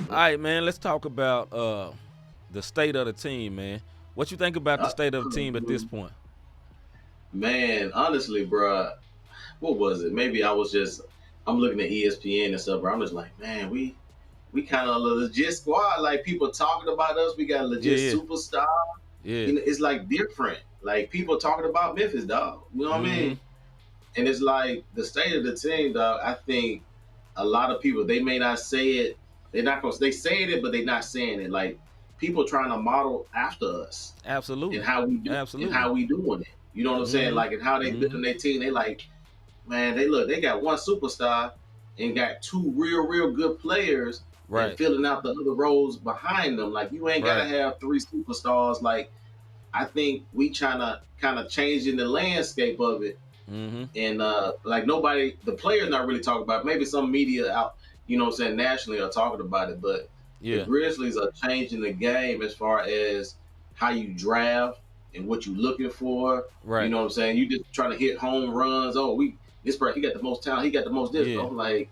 All right, man. Let's talk about the state of the team, man. What you think about the Uh, state of the team at this point? Man, honestly, bro, what was it? Maybe I'm looking at ESPN and stuff, bro. I'm just like, man, we kind of a legit squad. Like people talking about us. We got a Yeah, legit yeah, superstar. yeah. It's like different. Like people talking about Memphis, dog. You know what I Mm-hmm. mean? And it's like the state of the team, dog. I think a lot of people they may not say it. They're not gonna. They saying it, but they're not saying it. Like people trying to model after us and Absolutely, how we do and absolutely. how we doing it. You know what I'm saying? Mm-hmm. Like and how they Mm-hmm. building their team. They like, man. They got one superstar and got two real good players and Right, filling out the other roles behind them. Like you ain't gotta right. have three superstars. Like I think we trying to kind of changing the landscape of it Mm-hmm. and like nobody the players not really talking about it. Maybe some media out what I'm saying nationally are talking about it, but the Yeah, Grizzlies are changing the game as far as how you draft and what you looking for. You right. know what I'm saying? You just trying to hit home runs. Oh, we this person he got the most talent, he got the most this. Yeah, I'm like,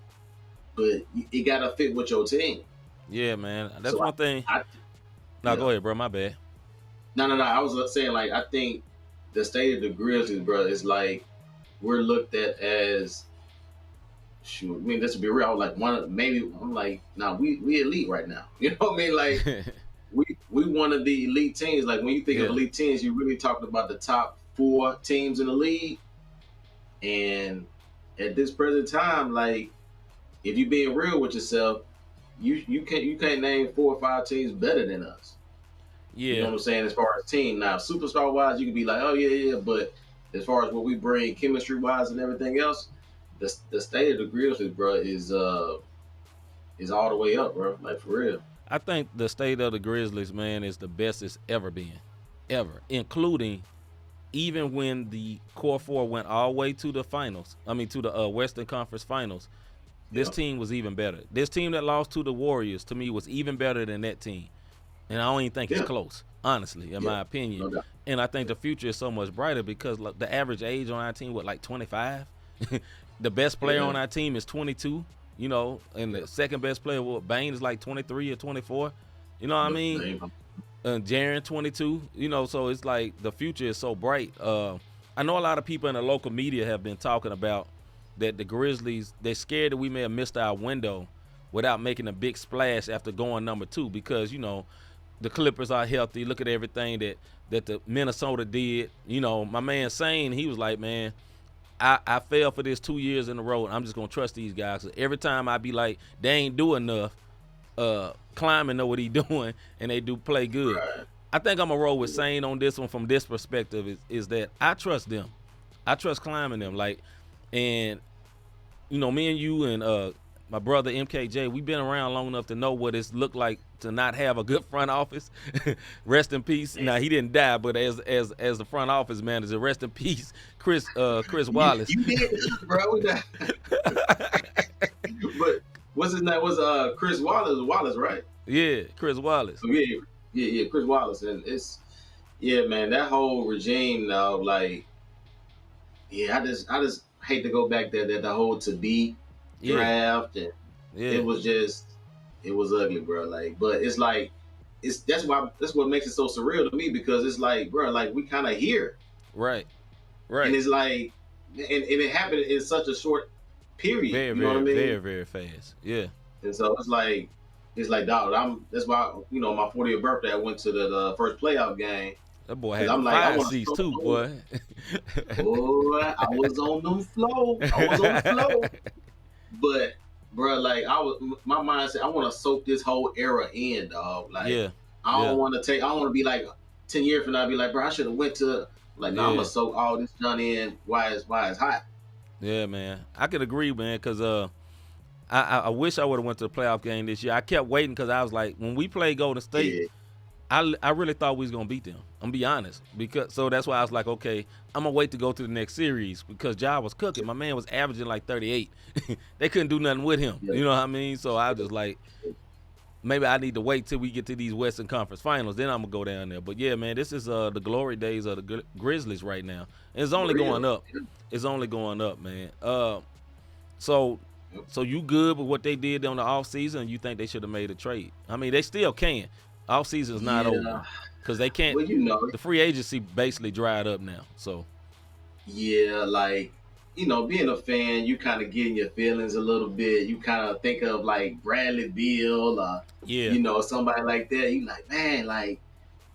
but it gotta fit with your team. yeah, man. That's So one thing. I Now go yeah. ahead, bro. My bad. No. I was saying like I think the state of the Grizzlies, bro, is like we're looked at as shoot, I mean, just to be real, I was like maybe I'm like, nah, we elite right now. You know what I mean? Like we one of the elite teams. Like when you think of Yeah, elite teams, you're really talking about the top four teams in the league. And at this present time, like if you being real with yourself, you can't name 4 or 5 teams better than us. You know yeah. what I'm saying? As far as team now, superstar wise, you can be like, oh yeah, but as far as what we bring chemistry wise and everything else, the state of the Grizzlies, bro, is all the way up, bro. Like for real. I think the state of the Grizzlies, man, is the best it's ever been, ever, including even when the core four went all the way to the finals. I mean, to the Western Conference Finals. This Yeah, team was even better. This team that lost to the Warriors, to me, was even better than that team. And I don't even think it's yeah, close, honestly, in yeah, my opinion. no doubt. And I think the future is so much brighter because like, the average age on our team, what, like 25? The best player Yeah, on our team is 22, and yeah, the second best player, Bain, is like 23 or 24. You know what I yeah. mean? Jaren 22. So it's like the future is so bright. I know a lot of people in the local media have been talking about that the Grizzlies, they're scared that we may have missed our window without making a big splash after going number 2 because the Clippers are healthy. Look at everything that the Minnesota did. My man Sane, he was like, man, I fell for this 2 years in a row. And I'm just gonna trust these guys. Every time I be like, they ain't do enough. Climbing know what he doing, and they do play good. Right. I think I'm gonna roll with Sane on this one from this perspective. Is that I trust them. I trust climbing them. Like, and me and you and my brother MKJ, we've been around long enough to know what it's looked like to not have a good front office. Rest in peace. Now he didn't die, but as the front office manager, rest in peace, Chris Wallace. You did, bro. But what's his name? Was Chris Wallace, right? Yeah, Chris Wallace. So yeah, Chris Wallace, and it's yeah, man. That whole regime now, like, yeah, I just hate to go back there. That the whole to be Yeah, draft, and it yeah, was just it was ugly, bro. Like, but it's like that's what makes it so surreal to me because it's like, bro, like we kind of here, right, and right. it's like, and it happened in such a short period. Very, You know what I very, mean? very, very fast. Yeah. And so it's like, dog. That's why my 40th birthday, I went to the first playoff game That boy because had them I'm like, I fire want to seats show too, them. boy. Boy, I was on them flow. I was on the flow. But bro, like my mind said, I want to soak this whole era in, dog. Like Yeah, I yeah, don't want to take. I don't want to be like 10 years from now. Be like, bro, I should have went to. Like, no, I'm gonna yeah, soak all this done in. Why it's hot? yeah, man. I could agree, man, because I wish I would have went to the playoff game this year. I kept waiting because I was like, when we played Golden State, Yeah, I really thought we was gonna beat them. I'm gonna be honest, because so that's why I was like, okay, I'm gonna wait to go to the next series because Ja was cooking. My man was averaging like 38. They couldn't do nothing with him. yeah, You know what I mean? So I was just yeah. like, maybe I need to wait till we get to these Western Conference Finals. Then I'm gonna go down there. But yeah, man, this is the glory days of the Grizzlies right now. And it's For only going real. up. It's only going up, man. So So you good with what they did on the offseason? You think they should have made a trade? I mean, they still can. Offseason's not over Yeah. because they can't. Well, you know, The free agency basically dried up now. So yeah, like, being a fan, you kind of get in your feelings a little bit. You kind of think of like Bradley Beal, yeah, somebody like that. You like, man, like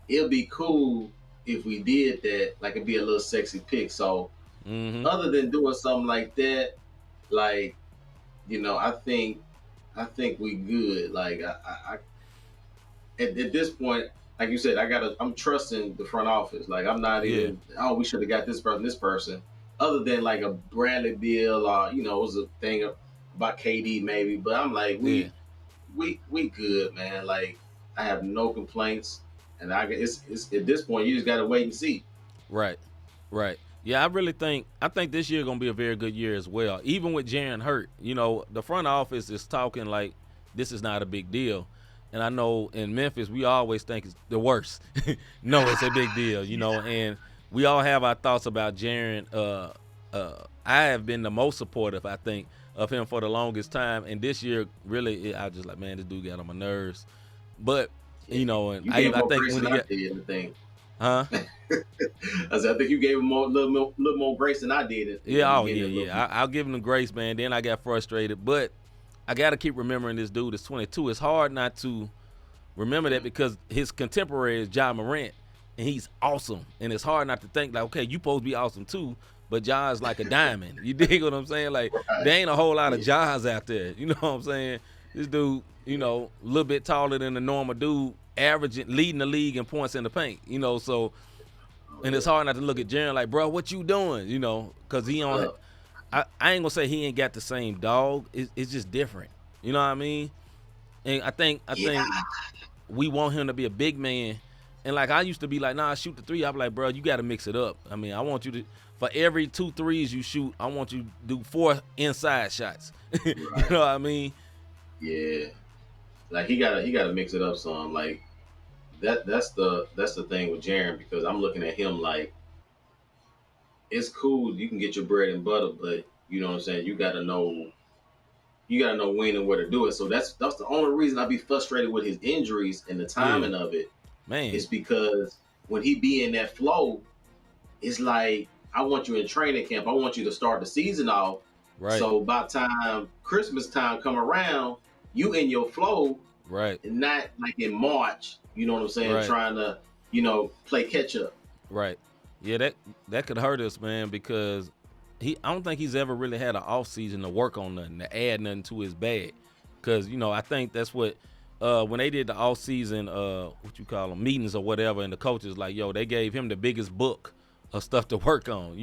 it'll be cool if we did that. Like it'd be a little sexy pick. So mm-hmm. other than doing something like that, like, I think we good. Like at this point, like you said, I'm trusting the front office. Like I'm not Yeah, even, oh, we should have got this person. Other than like a Bradley Beal, it was a thing about KD maybe, but I'm like, yeah. we good, man. Like I have no complaints, and it's at this point you just gotta wait and see. Right, right. Yeah, I think this year gonna be a very good year as well. Even with Jaren hurt, the front office is talking like this is not a big deal. And I know in Memphis we always think it's the worst. No, it's a big deal, and we all have our thoughts about Jaren. I have been the most supportive, I think, of him for the longest time. And this year, really, I was just like, man, this dude got on my nerves. But, Yeah, and you gave I more think grace when than he I got, did. I think. huh? I think you gave him little more grace than I did in the Yeah, oh beginning. yeah, A little yeah. bit. I'll give him the grace, man. Then I got frustrated, but I got to keep remembering this dude is 22. It's hard not to remember that because his contemporary is Ja Morant, and he's awesome. And it's hard not to think like, okay, you supposed to be awesome too, but Ja is like a diamond. You dig what I'm saying? Like Right. there ain't a whole lot of Yeah. Ja's out there. You know what I'm saying? This dude, a little bit taller than the normal dude, averaging leading the league in points in the paint. So Oh, and yeah. it's hard not to look at Jaren like, bro, what you doing? Because he on. Uh, I ain't gonna say he ain't got the same dog. It's just different. You know what I mean? And I think yeah. we want him to be a big man. And like I used to be like, nah, shoot the three. I'm like, bro, you got to mix it up. I mean, I want you to for every 2 threes you shoot, I want you to do 4 inside shots. You Right. know what I mean? Yeah. Like he gotta mix it up some. Like that's the thing with Jaren because I'm looking at him like it's cool you can get your bread and butter, but you know what I'm saying, you gotta know when and where to do it. So that's the only reason I be frustrated with his injuries and the Yeah, timing of it man. is because when he be in that flow, it's like I want you in training camp. I want you to start the season off. Right, So by the time Christmas time come around, you in your flow right, and not like in March, you know what I'm saying, right, trying to, play catch up. right. Yeah, that could hurt us, man, because I don't think he's ever really had an off season to work on nothing, to add nothing to his bag. Because I think that's what when they did the off season what you call them meetings or whatever, and the coaches like, yo, they gave him the biggest book of stuff to work on,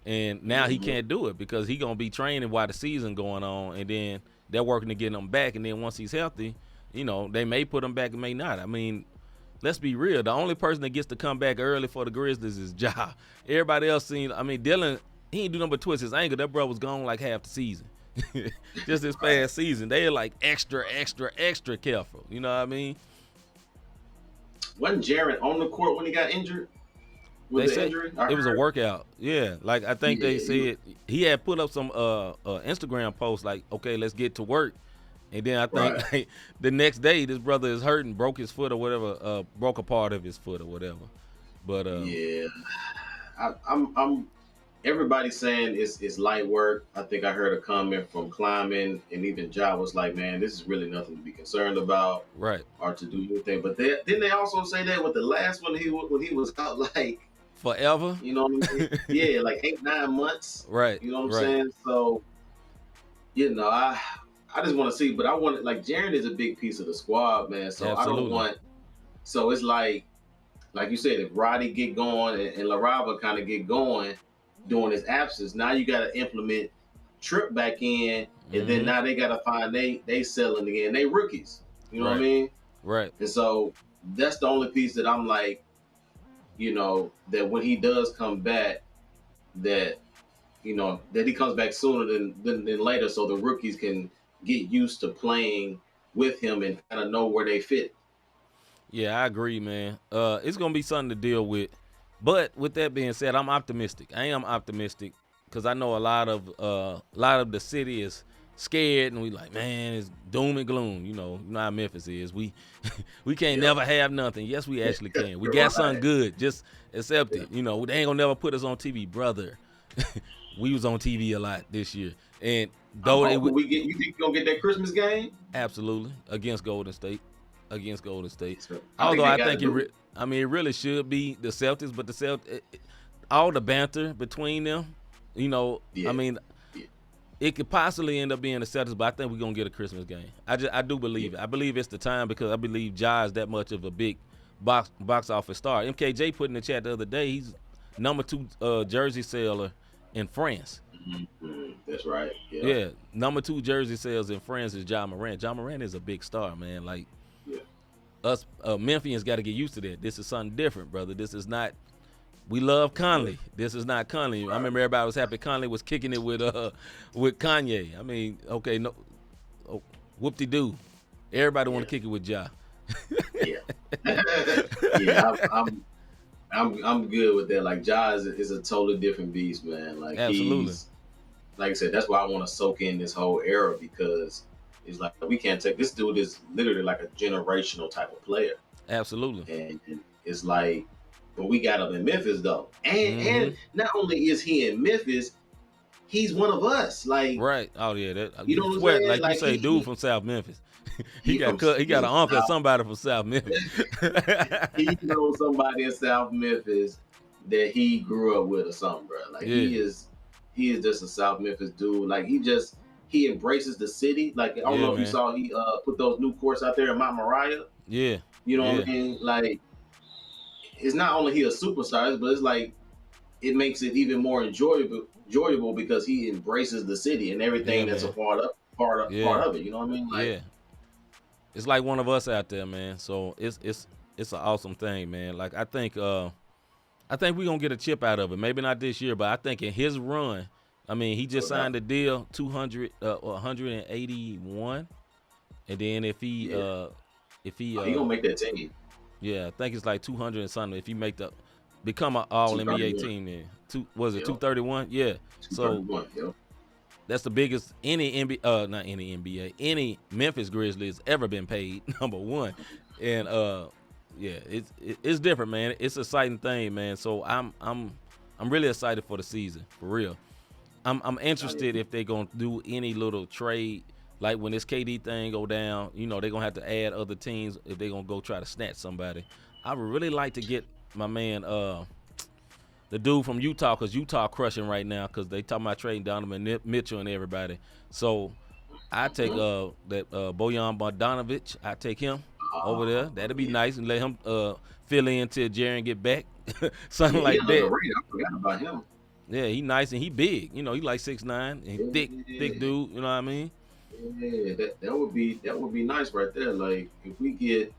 and now he Mhm. can't do it because he gonna be training while the season going on, and then they're working to get him back, and then once he's healthy, they may put him back and may not. I mean, let's be real. The only person that gets to come back early for the Grizzlies is Ja. Everybody else I mean, Dylan, he ain't do nothing but twist his ankle. That bro was gone like half the season. Just this Right. past season. They are like extra, extra, extra careful. You know what I mean? Wasn't Jaron on the court when he got injured with They the said injury? I it was a heard. workout. Yeah. Like I think they Yeah, said he had put up some Instagram posts like, okay, let's get to work. And then I think right. like, the next day this brother is hurting, broke his foot or whatever, broke a part of his foot or whatever. But Yeah. I'm everybody's saying it's light work. I think I heard a comment from Climbing and even Ja was like, man, this is really nothing to be concerned about right. or to do anything. But didn't they also say that with the last one when he was out like, Forever. you know what I mean? Yeah, like 8 9 months. Right, You know what I'm right. saying? So I just want to see, but I want it like Jaren is a big piece of the squad, man. So I don't Absolutely. want. So it's like you said, if Roddy get going and Larava kind of get going during his absence, now you got to implement Trip back in, and then Mm-hmm. now they got to find they selling again. They rookies, you know what I Right, mean? right. And so that's the only piece that I'm like, that when he does come back, that that he comes back sooner than later, so the rookies can get used to playing with him and kind of know where they fit. Yeah, I agree, man. It's gonna be something to deal with. But with that being said, I'm optimistic. I am optimistic because I know a lot of the city is scared, and we like, man, it's doom and gloom. You know how Memphis is. We we can't never have nothing. Yes, we actually can. We got something good. Just accept it. You know, they ain't gonna never put us on TV, brother. We was on TV a lot this year, and though you think we gonna get that Christmas game? Absolutely against Golden State. So, Although I think it really should be the Celtics, but the Celtics, all the banter between them, you know, it could possibly end up being the Celtics, but I think we're gonna get a Christmas game. I do believe it. I believe it's the time because I believe Ja is that much of a big box office star. MKJ put in the chat the other day, he's number 2 jersey seller in France. Mm-hmm. That's right. Yeah, number 2 jersey sales in France is Ja Morant. Ja Morant is a big star, man. Like us Memphians got to get used to that. This is something different, brother. This is not. We love Conley. This is not Conley. Right. I remember everybody was happy Conley was kicking it with Kanye. I mean, okay, no, whoop-de-doo. Everybody want to kick it with Ja. I'm good with that. Like Ja is a totally different beast, man. Like absolutely. Like I said, that's why I want to soak in this whole era because it's like we can't take this dude is literally like a generational type of player. Absolutely. And it's like, but we got him in Memphis though, and not only is he in Memphis, he's one of us. Like right. Oh yeah, that you know what I'm saying? Like you say, dude from South Memphis. He got an uncle or somebody from South Memphis. He knows somebody in South Memphis that he grew up with or something, bro. Like he is just a South Memphis dude. Like he embraces the city. Like I don't know if you saw he put those new courts out there in Mount Moriah. Yeah. You know what I mean? Like it's not only he a superstar, but it's like it makes it even more enjoyable because he embraces the city and everything that's a part of it. You know what I mean? Like, it's like one of us out there, man. So it's an awesome thing, man. Like I think we're gonna get a chip out of it. Maybe not this year, but I think in his run, I mean, he just signed a deal 181, and then if he gonna make that team. Yeah, I think it's like 200 and something. If you become an All NBA team, then 231? Yeah. 231, so that's the biggest any Memphis Grizzlies ever been paid. Number one, and it's different, man. It's an exciting thing, man. So I'm really excited for the season, for real. I'm interested if they're gonna do any little trade. Like when this KD thing go down, you know, they're going to have to add other teams if they're going to go try to snatch somebody. I would really like to get my man, the dude from Utah, because Utah crushing right now because they talking about trading Donovan Mitchell and everybody. So I take that Bojan Bogdanovic. I take him over there. That'd be nice and let him fill in till Jaren get back. Something like that. I forgot about him. Yeah, he nice and he big. You know, he like 6'9", and thick dude. You know what I mean? Yeah, that would be nice right there. Like if we get,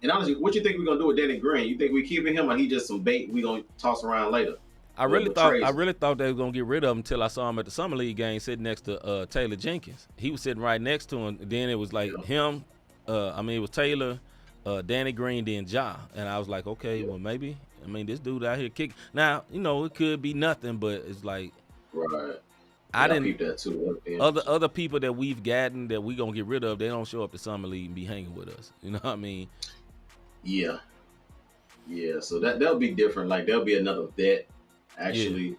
and honestly, what you think we're gonna do with Danny Green? You think we keeping him, or he just some bait we gonna toss around later? I really thought they were gonna get rid of him until I saw him at the summer league game sitting next to Taylor Jenkins. He was sitting right next to him. Then it was like him. It was Taylor, Danny Green, then Ja, and I was like, okay, well maybe. I mean, this dude out here kicking. Now you know it could be nothing, but it's like right. I didn't. Keep that too. Other people that we've gotten that we gonna get rid of, they don't show up to summer league and be hanging with us. You know what I mean? Yeah. So that'll be different. Like there'll be another vet actually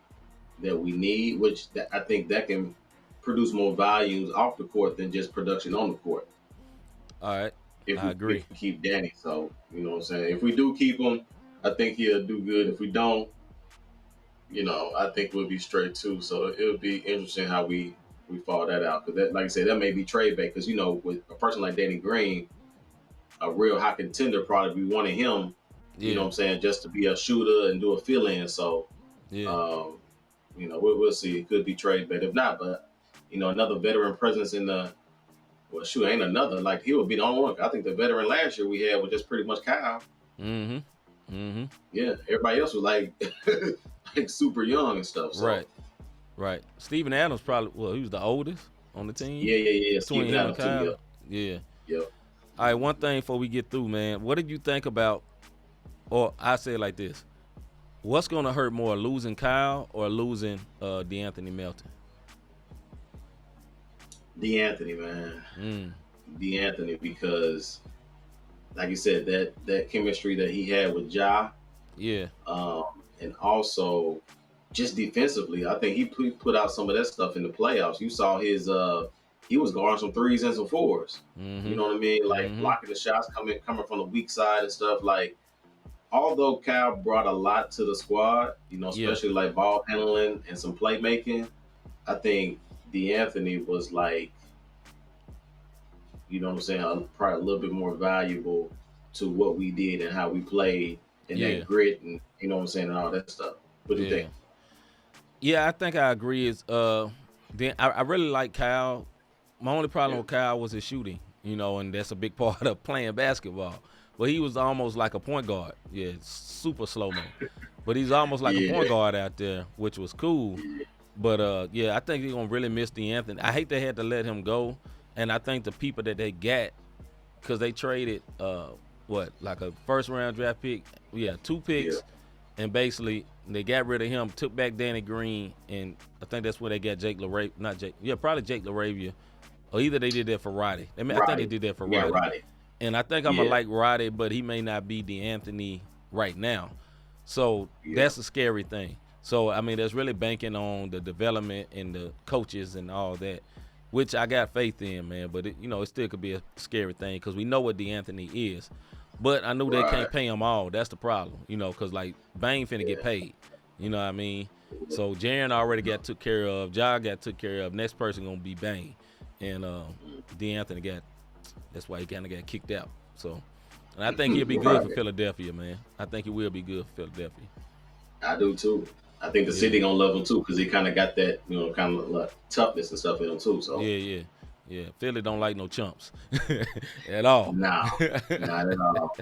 that we need, which I think that can produce more volumes off the court than just production on the court. All right. I agree. If we keep Danny, so you know what I'm saying. If we do keep him, I think he'll do good. If we don't, you know, I think we'll be straight too. So it'll be interesting how we fall that out. Because that, like I said, that may be trade bait. Because you know, with a person like Danny Green, a real high contender probably be wanting him. You know what I'm saying, just to be a shooter and do a fill in. So, you know, we'll see. It could be trade bait. If not, but you know, another veteran presence in the. Well, shoot, ain't another. Like he would be the only one. I think the veteran last year we had was just pretty much Kyle. Yeah, everybody else was like. Like super young and stuff. So. Right. Steven Adams probably, he was the oldest on the team. Yeah. Steven Adams too, yeah. Yep. All right, one thing before we get through, man. What did you think about, or I say it like this, what's going to hurt more, losing Kyle or losing DeAnthony Melton? D'Anthony, man, Mm, D'Anthony, because like you said, that chemistry that he had with Ja, yeah, um, and also just defensively, I think he put out some of that stuff in the playoffs. You saw he was guarding some threes and some fours. You mm-hmm, know what I mean? Like mm-hmm, blocking the shots coming from the weak side and stuff. Like although Cal brought a lot to the squad, yeah, especially like ball handling and some playmaking, I think D'Anthony was like, you know what I'm saying, probably a little bit more valuable to what we did and how we played and yeah, that grit and you know what I'm saying and all that stuff. What do you yeah. think? Yeah, I think I agree. Is then I really like Kyle. My only problem Yeah. with Kyle was his shooting, and that's a big part of playing basketball. But he was almost like a point guard. Yeah, super slow mo. But he's almost like a point Yeah. guard out there, which was cool. But yeah, I think they're gonna really miss D'Anthony. I hate they had to let him go, and I think the people that they got, because they traded like a first round draft pick, yeah, two Yeah. picks, and basically they got rid of him, took back Danny Green, and I think that's where they got Jake LaRavia, not Jake, yeah, probably Jake LaRavia, or either they did that for Roddy. I think they Roddy. did that for Yeah, Roddy, Roddy. and I think I'm gonna Yeah. like Roddy, but he may not be D'Anthony right now. So Yeah. that's a scary thing. So I mean, that's really banking on the development and the coaches and all that, which I got faith in, man. But it still could be a scary thing because we know what D'Anthony is. But I knew they Right. can't pay him all. That's the problem, because like Bane finna get Yeah. paid. You know what I mean? So Jaren already got took care of. Ja got took care of. Next person gonna be Bane, and D'Anthony got. That's why he kind of got kicked out. So, and I think he'll be good for Right. Philadelphia, man. I think he will be good for Philadelphia. I do too. I think the Yeah, city gonna love him too because he kind of got that, kind of like toughness and stuff in him too. So, yeah, yeah, yeah. Philly don't like no chumps at all. nah, not at all.